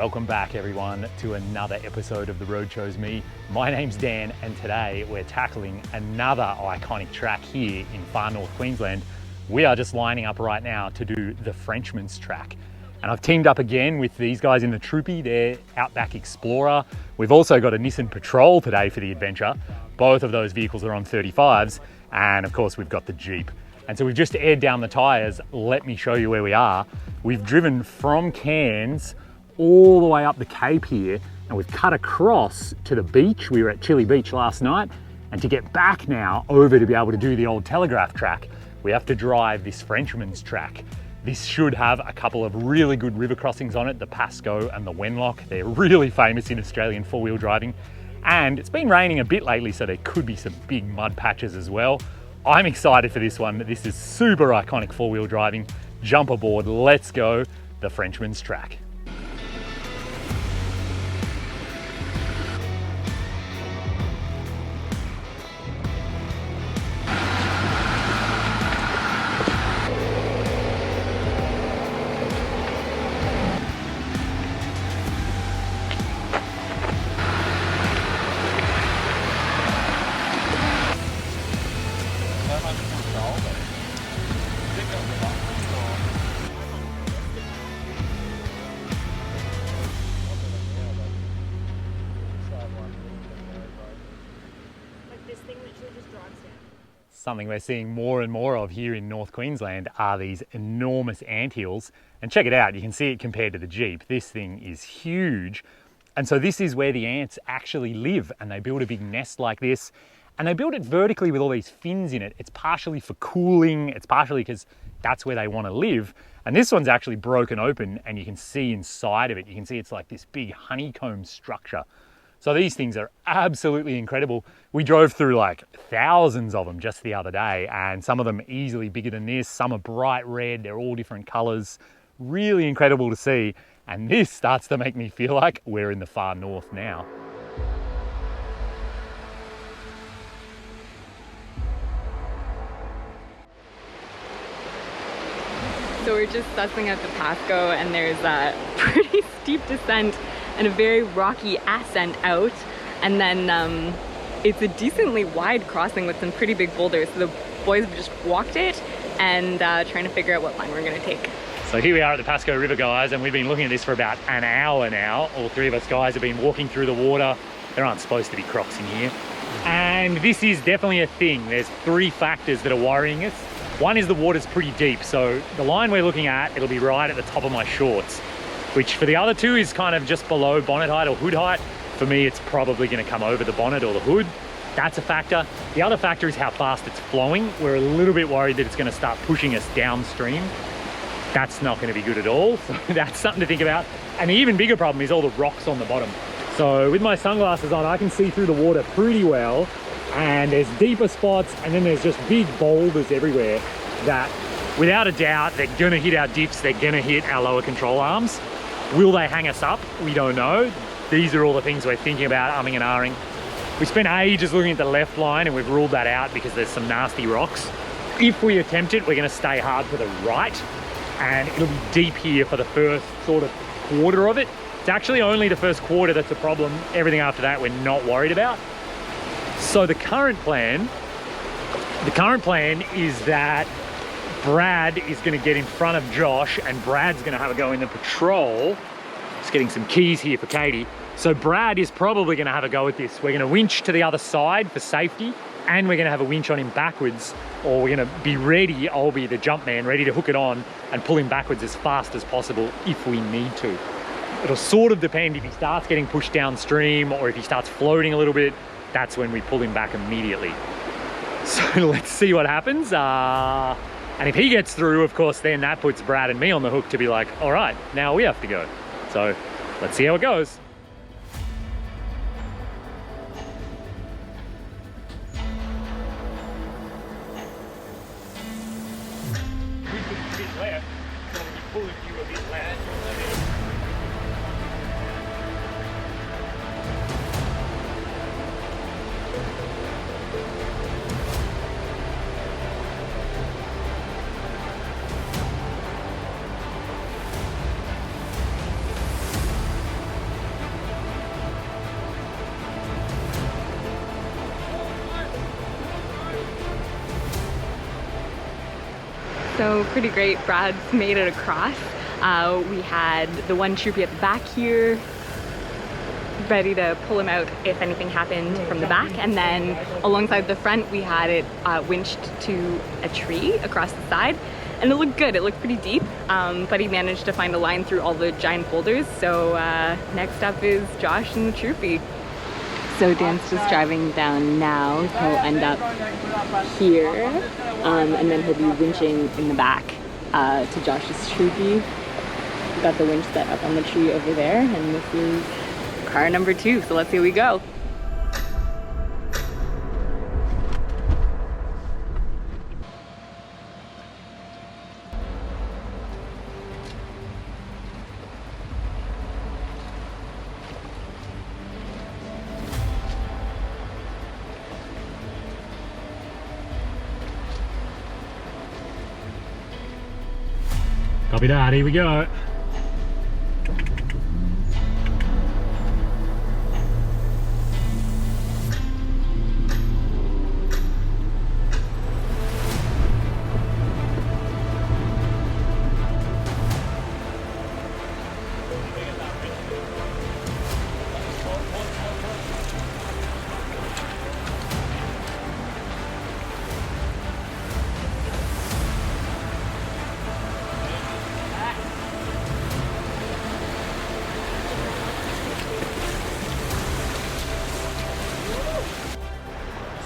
Welcome back everyone to another episode of The Road Chose Me. My name's Dan and today we're tackling another iconic track here in Far North Queensland. We are just lining up right now to do the Frenchmans Track. And I've teamed up again with these guys in the Troopie, their Outback Explorer. We've also got a Nissan Patrol today for the adventure. Both of those vehicles are on 35s. And of course we've got the Jeep. And so we've just aired down the tires. Let me show you where we are. We've driven from Cairns all the way up the Cape here, and we've cut across to the beach. We were at Chili Beach last night, and to get back now over to be able to do the old Telegraph Track, we have to drive this Frenchman's Track. This should have a couple of really good river crossings on it, the Pascoe and the Wenlock. They're really famous in Australian four-wheel driving, and it's been raining a bit lately, so there could be some big mud patches as well. I'm excited for this one. This is super iconic four-wheel driving. Jump aboard, let's go, the Frenchman's Track. Something we're seeing more and more of here in North Queensland are these enormous anthills. And check it out, you can see it compared to the Jeep. This thing is huge. And so this is where the ants actually live, and they build a big nest like this. And they build it vertically with all these fins in it. It's partially for cooling, it's partially because that's where they want to live. And this one's actually broken open, and you can see inside of it, you can see it's like this big honeycomb structure. So these things are absolutely incredible. We drove through like thousands of them just the other day, and some of them easily bigger than this. Some are bright red, they're all different colors. Really incredible to see. And this starts to make me feel like we're in the far north now. So we're just sussing out the Pascoe, and there's a pretty steep descent and a very rocky ascent out, and then it's a decently wide crossing with some pretty big boulders. So the boys have just walked it and trying to figure out what line we're going to take. So here we are at the Pascoe River, guys, and we've been looking at this for about an hour now. All three of us guys have been walking through the water. There aren't supposed to be crocs in here. And this is definitely a thing. There's three factors that are worrying us. One is the water's pretty deep, so the line we're looking at, it'll be right at the top of my shorts, which for the other two is kind of just below bonnet height or hood height. For me, it's probably going to come over the bonnet or the hood. That's a factor. The other factor is how fast it's flowing. We're a little bit worried that it's going to start pushing us downstream. That's not going to be good at all. So that's something to think about. And the even bigger problem is all the rocks on the bottom. So with my sunglasses on, I can see through the water pretty well. And there's deeper spots, and then there's just big boulders everywhere that, without a doubt, they're going to hit our diffs, they're going to hit our lower control arms. Will they hang us up? We don't know. These are all the things we're thinking about, umming and ahhing. We spent ages looking at the left line, and we've ruled that out because there's some nasty rocks. If we attempt it, we're going to stay hard to the right, and it'll be deep here for the first sort of quarter of it. It's actually only the first quarter that's a problem. Everything after that we're not worried about. So the current plan is that Brad is going to get in front of Josh, and Brad's going to have a go in the Patrol. Just getting some keys here for Katie. So Brad is probably going to have a go at this. We're going to winch to the other side for safety, and we're going to have a winch on him backwards, or we're going to be ready, I'll be the jump man, ready to hook it on and pull him backwards as fast as possible if we need to. It'll sort of depend if he starts getting pushed downstream or if he starts floating a little bit. That's when we pull him back immediately. So let's see what happens. And if he gets through, of course, then that puts Brad and me on the hook to be like, all right, now we have to go. So let's see how it goes. Left, so when you pull it, you a bit left. So pretty great. Brad's made it across. We had the one troopie at the back here, ready to pull him out if anything happened from the back, and then alongside the front we had it winched to a tree across the side, and it looked good. It looked pretty deep, but he managed to find a line through all the giant boulders. So next up is Josh and the troopie. So Dan's just driving down now. He'll end up here, and then he'll be winching in the back to Josh's troopie. Got the winch set up on the tree over there, and this is car number 2. So let's see how we go. Copy that, here we go.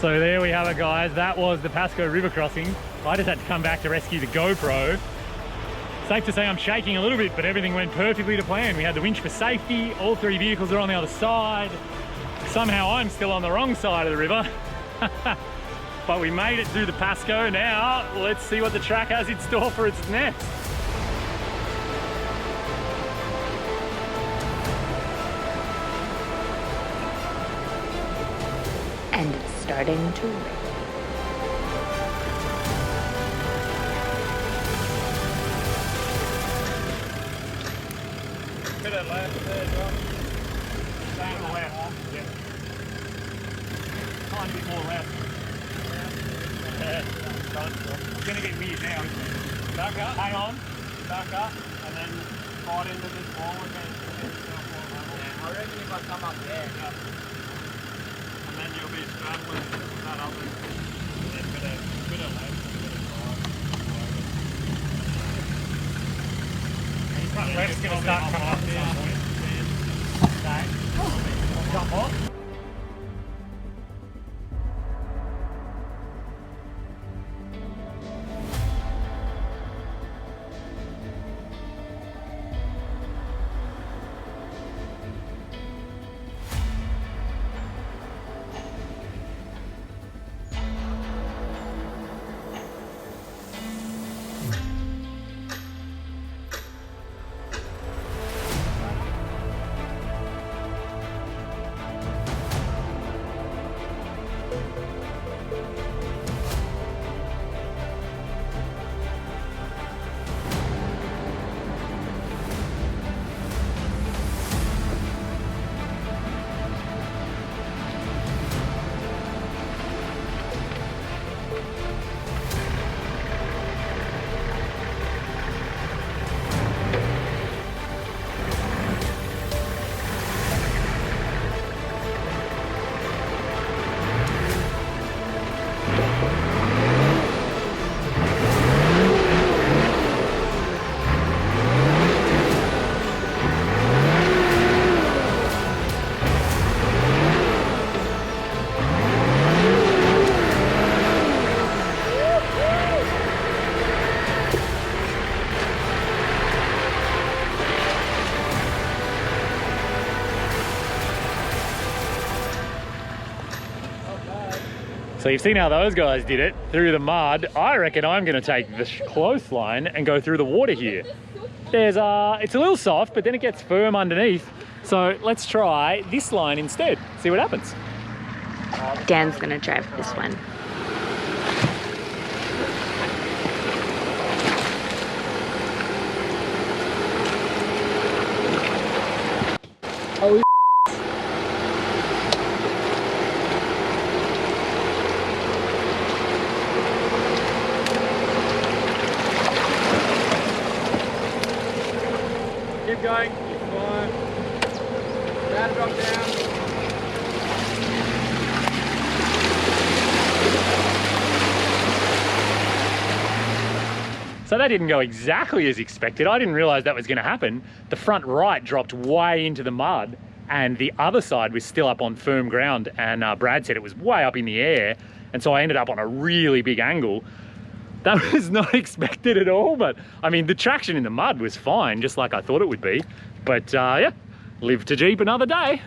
So there we have it, guys. That was the Pascoe River crossing. I just had to come back to rescue the GoPro. Safe to say I'm shaking a little bit, but everything went perfectly to plan. We had the winch for safety. All 3 vehicles are on the other side. Somehow I'm still on the wrong side of the river. But we made it through the Pascoe. Now let's see what the track has in store for its next. And it's starting to rain. Bit of left there, John. Stay on the left. Yeah. Tiny bit more left. It's going to get weird now, isn't it? Back up. Hang on. Back up. And then right into this wall again. I reckon if I come up there. And then you'll be straddling that up and then bit of left, bit of right. Left's going to start coming up at some point. Okay. Jump off. So you've seen how those guys did it through the mud. I reckon I'm going to take the close line and go through the water here. It's a little soft, but then it gets firm underneath. So let's try this line instead. See what happens. Dan's gonna drive this one. Oh, going. You're fine. About to drop down. So that didn't go exactly as expected. I didn't realize that was going to happen. The front right dropped way into the mud and the other side was still up on firm ground, and Brad said it was way up in the air, and so I ended up on a really big angle. That was not expected at all, but I mean the traction in the mud was fine, just like I thought it would be. But yeah, live to Jeep another day.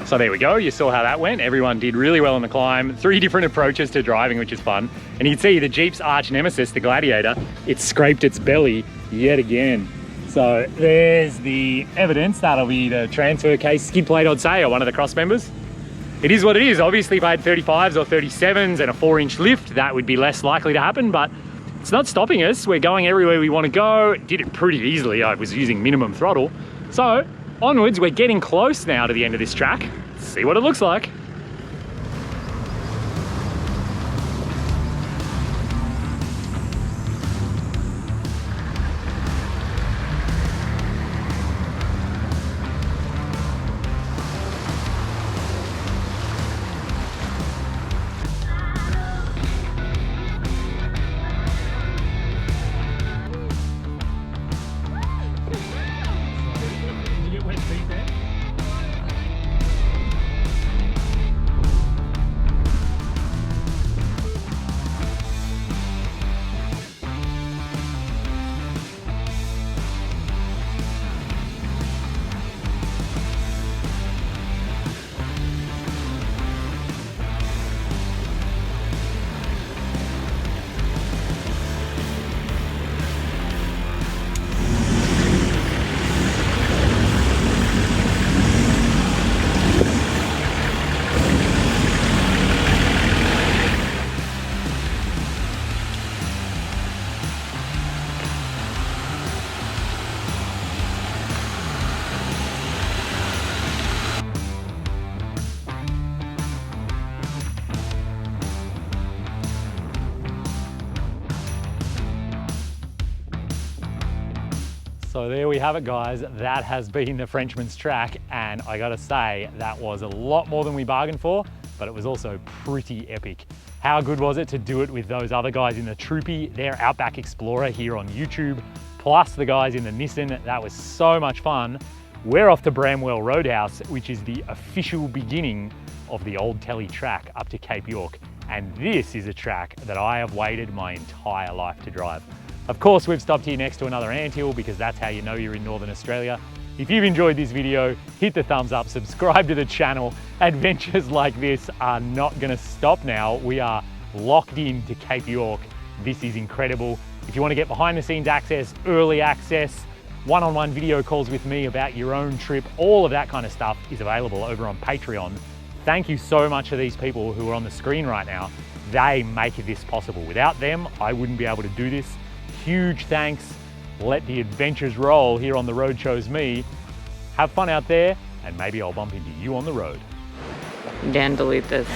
So there we go, you saw how that went. Everyone did really well on the climb. 3 different approaches to driving, which is fun. And you can see the Jeep's arch nemesis, the Gladiator, it scraped its belly yet again. So there's the evidence. That'll be the transfer case skid plate, I'd say, or one of the cross members. It is what it is. Obviously, if I had 35s or 37s and a 4-inch lift, that would be less likely to happen, but it's not stopping us. We're going everywhere we want to go. Did it pretty easily. I was using minimum throttle. So onwards, we're getting close now to the end of this track. Let's see what it looks like. So there we have it, guys. That has been the Frenchman's Track, and I gotta say, that was a lot more than we bargained for, but it was also pretty epic. How good was it to do it with those other guys in the Troopie, their Outback Explorer here on YouTube, plus the guys in the Nissan? That was so much fun. We're off to Bramwell Roadhouse, which is the official beginning of the Old Telly track up to Cape York. And this is a track that I have waited my entire life to drive. Of course, we've stopped here next to another anthill because that's how you know you're in Northern Australia. If you've enjoyed this video, hit the thumbs up, subscribe to the channel. Adventures like this are not gonna stop now. We are locked in to Cape York. This is incredible. If you want to get behind the scenes access, early access, one-on-one video calls with me about your own trip, all of that kind of stuff is available over on Patreon. Thank you so much to these people who are on the screen right now. They make this possible. Without them, I wouldn't be able to do this. Huge thanks. Let the adventures roll here on The Road Chose Me. Have fun out there, and maybe I'll bump into you on the road. Dan, delete this.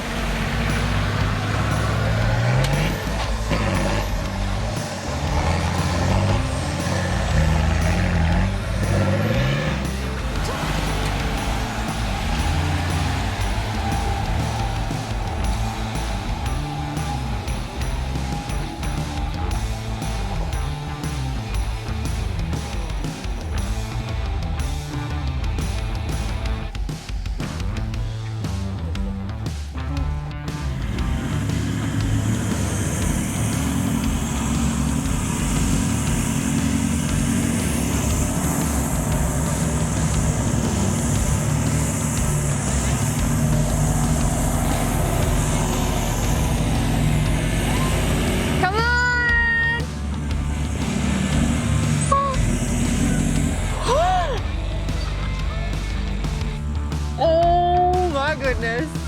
Oh my goodness.